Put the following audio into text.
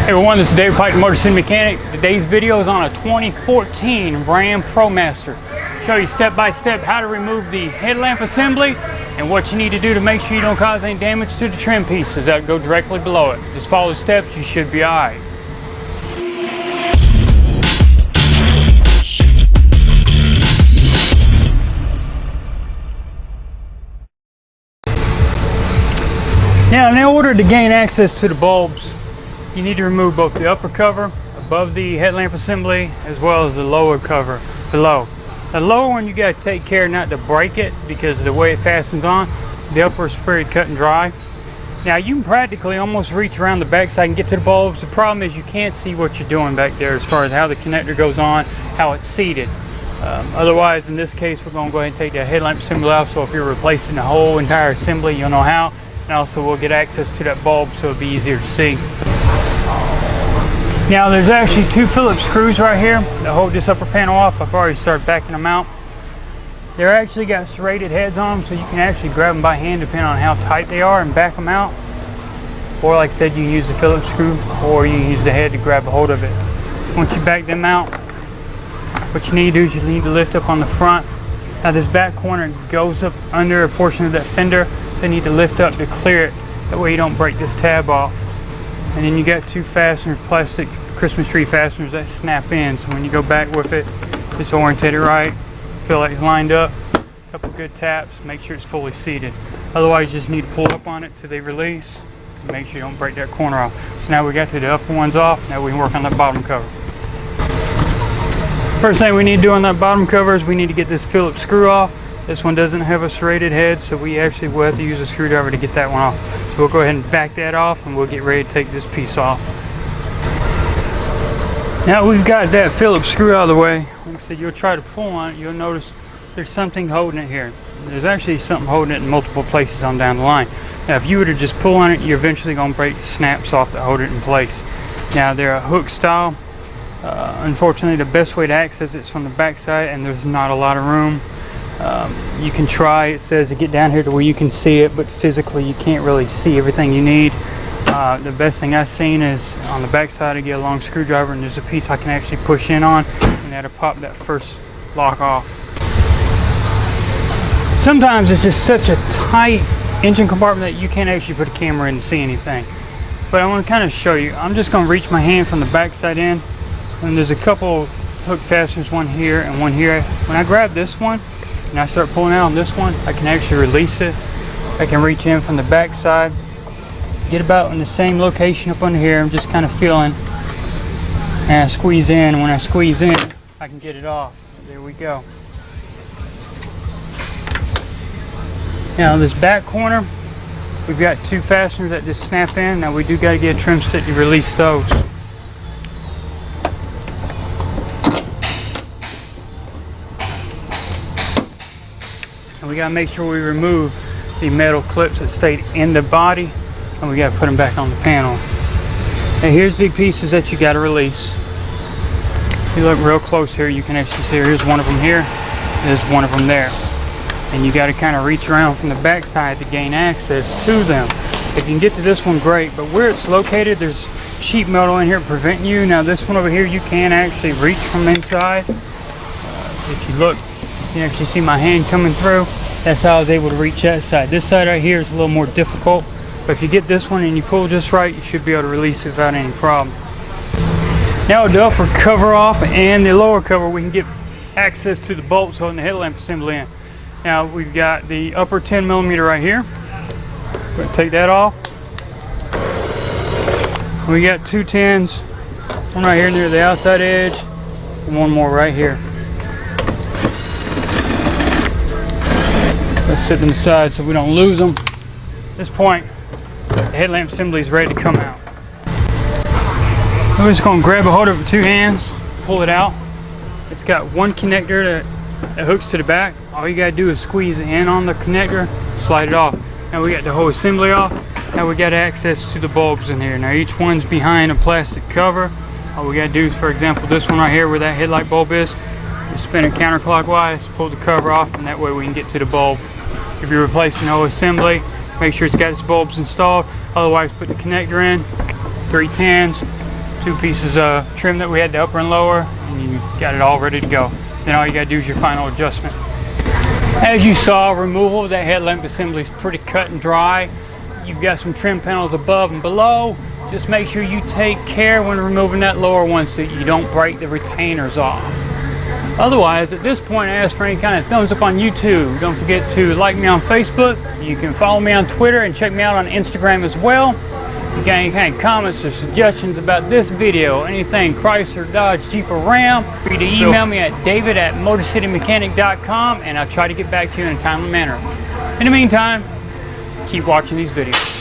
Hey everyone, this is Dave Pike, Motorcity Mechanic. Today's video is on a 2014 Ram Promaster. Show you step by step how to remove the headlamp assembly and what you need to do to make sure you don't cause any damage to the trim pieces that go directly below it. Just follow the steps, you should be alright. Now, in order to gain access to the bulbs, you need to remove both the upper cover above the headlamp assembly as well as the lower cover below. The lower one you got to take care not to break it because of the way it fastens on. The upper is pretty cut and dry. Now you can practically almost reach around the back side and get to the bulbs. The problem is you can't see what you're doing back there as far as how the connector goes on, how it's seated. Otherwise, in this case, we're going to go ahead and take that headlamp assembly off, so if you're replacing the whole entire assembly, you'll know how. And also we'll get access to that bulb so it'll be easier to see. Now there's actually two Phillips screws right here that hold this upper panel off. I've already started backing them out. They're actually got serrated heads on them, so you can actually grab them by hand depending on how tight they are and back them out. Or like I said, you can use the Phillips screw or you can use the head to grab a hold of it. Once you back them out, what you need to do is you need to lift up on the front. Now this back corner goes up under a portion of that fender. They need to lift up to clear it. That way you don't break this tab off. And then you got two fasteners, plastic Christmas tree fasteners that snap in. So when you go back with it, just orientate it right. Feel like it's lined up. A couple good taps. Make sure it's fully seated. Otherwise, you just need to pull up on it till they release. And make sure you don't break that corner off. So now we got the upper ones off. Now we can work on that bottom cover. First thing we need to do on that bottom cover is we need to get this Phillips screw off. This one doesn't have a serrated head, so we actually will have to use a screwdriver to get that one off. So we'll go ahead and back that off and we'll get ready to take this piece off. Now we've got that Phillips screw out of the way. Like I said, you'll try to pull on it, you'll notice there's something holding it here. There's actually something holding it in multiple places on down the line. Now if you were to just pull on it, you're eventually going to break the snaps off that hold it in place. Now they're a hook style. Unfortunately, the best way to access it is from the back side, and there's not a lot of room. You can try, it says, to get down here to where you can see it, but physically you can't really see everything you need. The best thing I've seen is on the back side, I get a long screwdriver and there's a piece I can actually push in on, and that'll pop that first lock off. Sometimes it's just such a tight engine compartment that you can't actually put a camera in and see anything. But I want to kind of show you. I'm just going to reach my hand from the back side in, and there's a couple hook fasteners, one here and one here. When I grab this one and I start pulling out on this one, I can actually release it. I can reach in from the back side, get about in the same location up under here. I'm just kind of feeling, and I squeeze in, and when I squeeze in, I can get it off. There we go. Now this back corner, we've got two fasteners that just snap in. Now we do got to get a trim stick to release those. And we got to make sure we remove the metal clips that stayed in the body, and we got to put them back on the panel. Now here's the pieces that you got to release. If you look real close here, you can actually see here's one of them here, there's one of them there. And you got to kind of reach around from the back side to gain access to them. If you can get to this one, great, but where it's located, there's sheet metal in here preventing you. Now this one over here, you can actually reach from inside. If you look, you can actually see my hand coming through. That's how I was able to reach that side. This side right here is a little more difficult, but if you get this one and you pull just right, you should be able to release it without any problem. Now with the upper cover off and the lower cover, we can get access to the bolts holding the headlamp assembly in. Now we've got the upper 10mm right here. We're going to take that off. We got two 10s, one right here near the outside edge, and one more right here. Let's set them aside so we don't lose them. At this point, the headlamp assembly is ready to come out. We're just going to grab a hold of it with two hands, pull it out. It's got one connector that hooks to the back. All you got to do is squeeze in on the connector, slide it off. Now we got the whole assembly off. Now we got access to the bulbs in here. Now each one's behind a plastic cover. All we got to do is, for example, this one right here where that headlight bulb is, we spin it counterclockwise, pull the cover off, and that way we can get to the bulb. If you're replacing the whole assembly, make sure it's got its bulbs installed. Otherwise, put the connector in, 3 10s, 2 pieces of trim that we had, the upper and lower, and you got it all ready to go. Then all you gotta do is your final adjustment. As you saw, removal of that headlamp assembly is pretty cut and dry. You've got some trim panels above and below. Just make sure you take care when removing that lower one so you don't break the retainers off. Otherwise, at this point, I ask for any kind of thumbs up on YouTube. Don't forget to like me on Facebook. You can follow me on Twitter and check me out on Instagram as well. If you got any kind of comments or suggestions about this video, anything Chrysler, Dodge, Jeep, or Ram, free to email me at david@motorcitymechanic.com, and I'll try to get back to you in a timely manner. In the meantime, keep watching these videos.